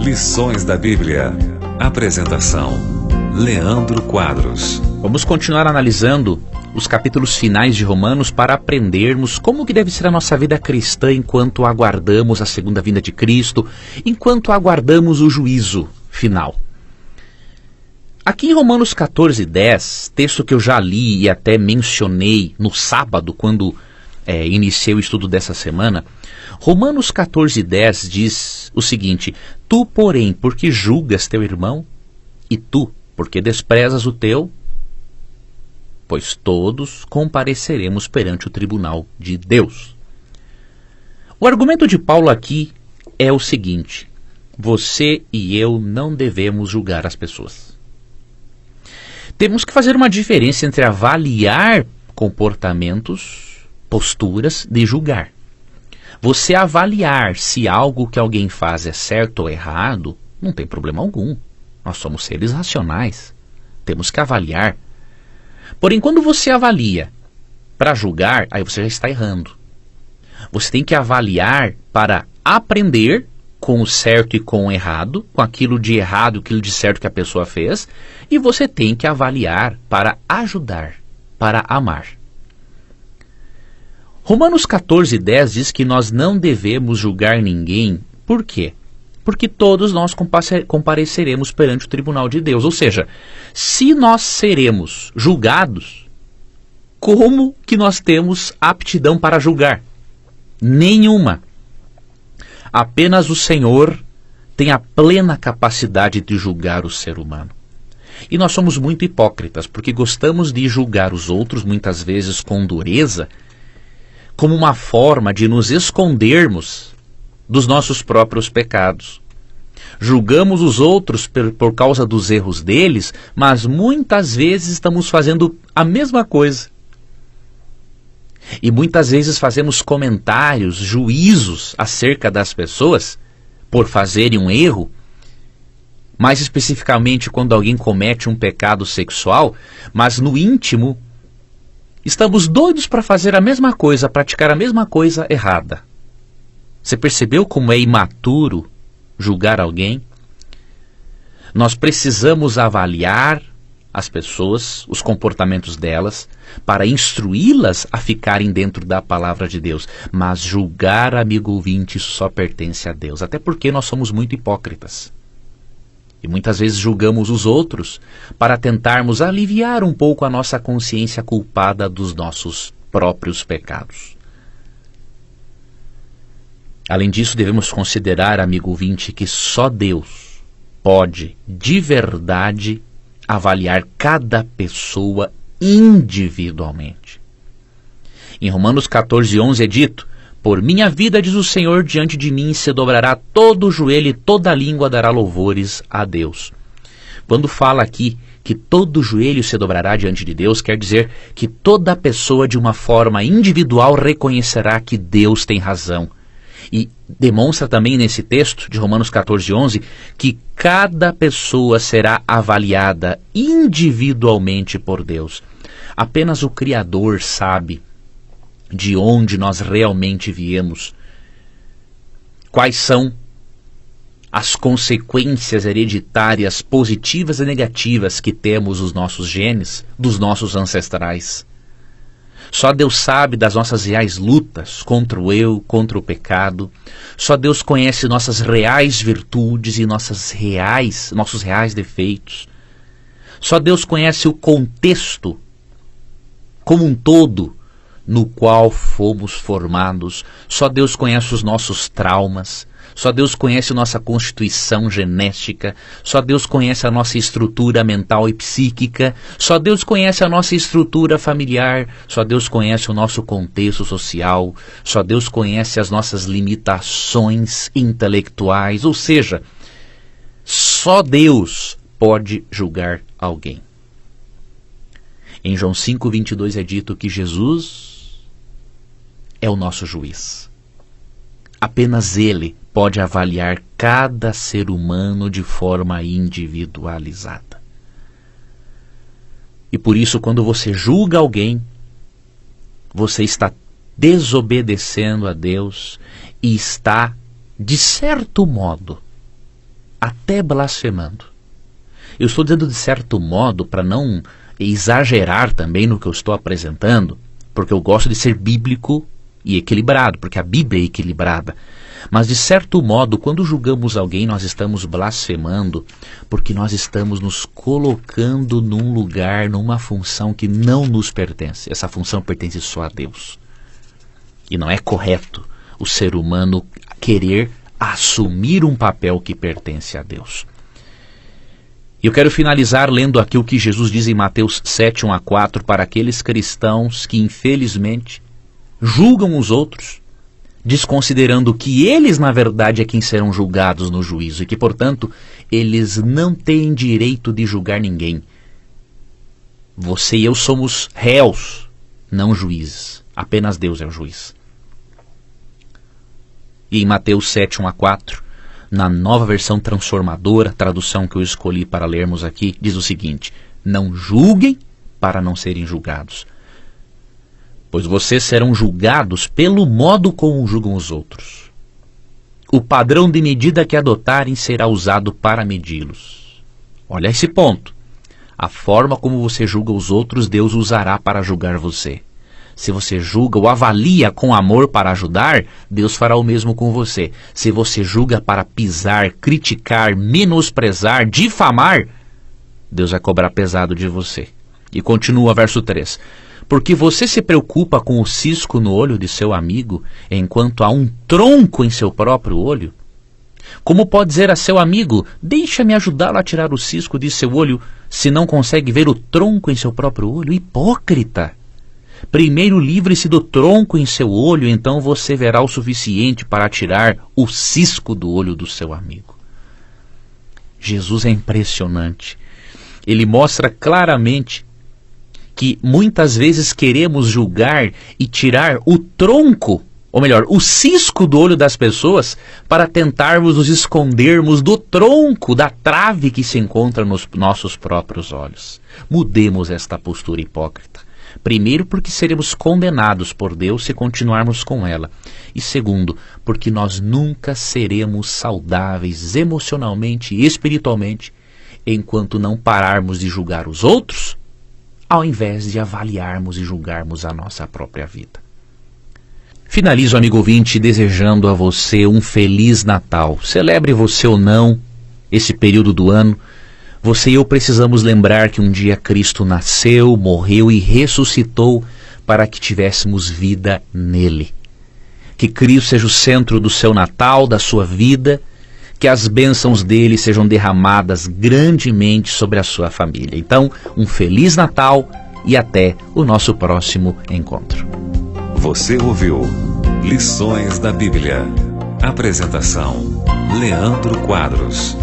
Lições da Bíblia. Apresentação: Leandro Quadros. Vamos continuar analisando os capítulos finais de Romanos para aprendermos como que deve ser a nossa vida cristã enquanto aguardamos a segunda vinda de Cristo, enquanto aguardamos o juízo final. Aqui em Romanos 14:10, texto que eu já li e até mencionei no sábado, quando iniciei o estudo dessa semana, Romanos 14:10 diz o seguinte: Tu, porém, porque julgas teu irmão, e tu, porque desprezas o teu, pois todos compareceremos perante o tribunal de Deus. O argumento de Paulo aqui é o seguinte: você e eu não devemos julgar as pessoas. Temos que fazer uma diferença entre avaliar comportamentos, posturas, de julgar. Você avaliar se algo que alguém faz é certo ou errado, não tem problema algum. Nós somos seres racionais. Temos que avaliar. Porém, quando você avalia para julgar, aí você já está errando. Você tem que avaliar para aprender com o certo e com o errado, com aquilo de errado e aquilo de certo que a pessoa fez, e você tem que avaliar para ajudar, para amar. Romanos 14:10 diz que nós não devemos julgar ninguém. Por quê? Porque todos nós compareceremos perante o tribunal de Deus. Ou seja, se nós seremos julgados, como que nós temos aptidão para julgar? Nenhuma. Apenas o Senhor tem a plena capacidade de julgar o ser humano. E nós somos muito hipócritas, porque gostamos de julgar os outros, muitas vezes com dureza, como uma forma de nos escondermos dos nossos próprios pecados. Julgamos os outros por causa dos erros deles, mas muitas vezes estamos fazendo a mesma coisa. E muitas vezes fazemos comentários, juízos acerca das pessoas por fazerem um erro. Mais especificamente quando alguém comete um pecado sexual, mas no íntimo estamos doidos para fazer a mesma coisa, praticar a mesma coisa errada. Você percebeu como é imaturo julgar alguém? Nós precisamos avaliar as pessoas, os comportamentos delas, para instruí-las a ficarem dentro da palavra de Deus. Mas julgar, amigo ouvinte, isso só pertence a Deus. Até porque nós somos muito hipócritas. E muitas vezes julgamos os outros para tentarmos aliviar um pouco a nossa consciência culpada dos nossos próprios pecados. Além disso, devemos considerar, amigo ouvinte, que só Deus pode, de verdade, avaliar cada pessoa individualmente. Em Romanos 14:11 é dito: Por minha vida, diz o Senhor, diante de mim se dobrará todo o joelho e toda a língua dará louvores a Deus. Quando fala aqui que todo o joelho se dobrará diante de Deus, quer dizer que toda pessoa de uma forma individual reconhecerá que Deus tem razão. E demonstra também nesse texto de Romanos 14:11 que cada pessoa será avaliada individualmente por Deus. Apenas o Criador sabe de onde nós realmente viemos, quais são as consequências hereditárias positivas e negativas que temos os nossos genes, dos nossos ancestrais. Só Deus sabe das nossas reais lutas contra o eu, contra o pecado. Só Deus conhece nossas reais virtudes e nossos reais defeitos. Só Deus conhece o contexto como um todo no qual fomos formados. Só Deus conhece os nossos traumas. Só Deus conhece a nossa constituição genética. Só Deus conhece a nossa estrutura mental e psíquica. Só Deus conhece a nossa estrutura familiar. Só Deus conhece o nosso contexto social. Só Deus conhece as nossas limitações intelectuais. Ou seja, só Deus pode julgar alguém. Em João 5:22 é dito que Jesus é o nosso juiz. Apenas Ele pode avaliar cada ser humano de forma individualizada. E por isso, quando você julga alguém, você está desobedecendo a Deus e está, de certo modo, até blasfemando. Eu estou dizendo de certo modo para não exagerar também no que eu estou apresentando, porque eu gosto de ser bíblico e equilibrado, porque a Bíblia é equilibrada. Mas de certo modo, quando julgamos alguém, nós estamos blasfemando, porque nós estamos nos colocando num lugar, numa função que não nos pertence. Essa função pertence só a Deus. E não é correto o ser humano querer assumir um papel que pertence a Deus. Eu quero finalizar lendo aqui o que Jesus diz em Mateus 7, 1-4, para aqueles cristãos que infelizmente julgam os outros, desconsiderando que eles na verdade é quem serão julgados no juízo e que, portanto, eles não têm direito de julgar ninguém. Você e eu somos réus, não juízes. Apenas Deus é o juiz. E em Mateus 7, 1-4, na Nova Versão Transformadora, tradução que eu escolhi para lermos aqui, diz o seguinte: não julguem para não serem julgados, pois vocês serão julgados pelo modo como julgam os outros. O padrão de medida que adotarem será usado para medi-los. Olha esse ponto. A forma como você julga os outros, Deus usará para julgar você. Se você julga ou avalia com amor para ajudar, Deus fará o mesmo com você. Se você julga para pisar, criticar, menosprezar, difamar, Deus vai cobrar pesado de você. E continua verso 3. Porque você se preocupa com o cisco no olho de seu amigo, enquanto há um tronco em seu próprio olho? Como pode dizer a seu amigo, deixa-me ajudá-lo a tirar o cisco de seu olho, se não consegue ver o tronco em seu próprio olho? Hipócrita! Primeiro livre-se do tronco em seu olho, então você verá o suficiente para tirar o cisco do olho do seu amigo. Jesus é impressionante. Ele mostra claramente que muitas vezes queremos julgar e tirar o tronco, ou melhor, o cisco do olho das pessoas para tentarmos nos escondermos do tronco, da trave que se encontra nos nossos próprios olhos. Mudemos esta postura hipócrita. Primeiro, porque seremos condenados por Deus se continuarmos com ela. E segundo, porque nós nunca seremos saudáveis emocionalmente e espiritualmente enquanto não pararmos de julgar os outros, ao invés de avaliarmos e julgarmos a nossa própria vida. Finalizo, amigo ouvinte, desejando a você um Feliz Natal. Celebre você ou não esse período do ano, você e eu precisamos lembrar que um dia Cristo nasceu, morreu e ressuscitou para que tivéssemos vida nele. Que Cristo seja o centro do seu Natal, da sua vida, que as bênçãos dele sejam derramadas grandemente sobre a sua família. Então, um Feliz Natal e até o nosso próximo encontro. Você ouviu Lições da Bíblia. Apresentação: Leandro Quadros.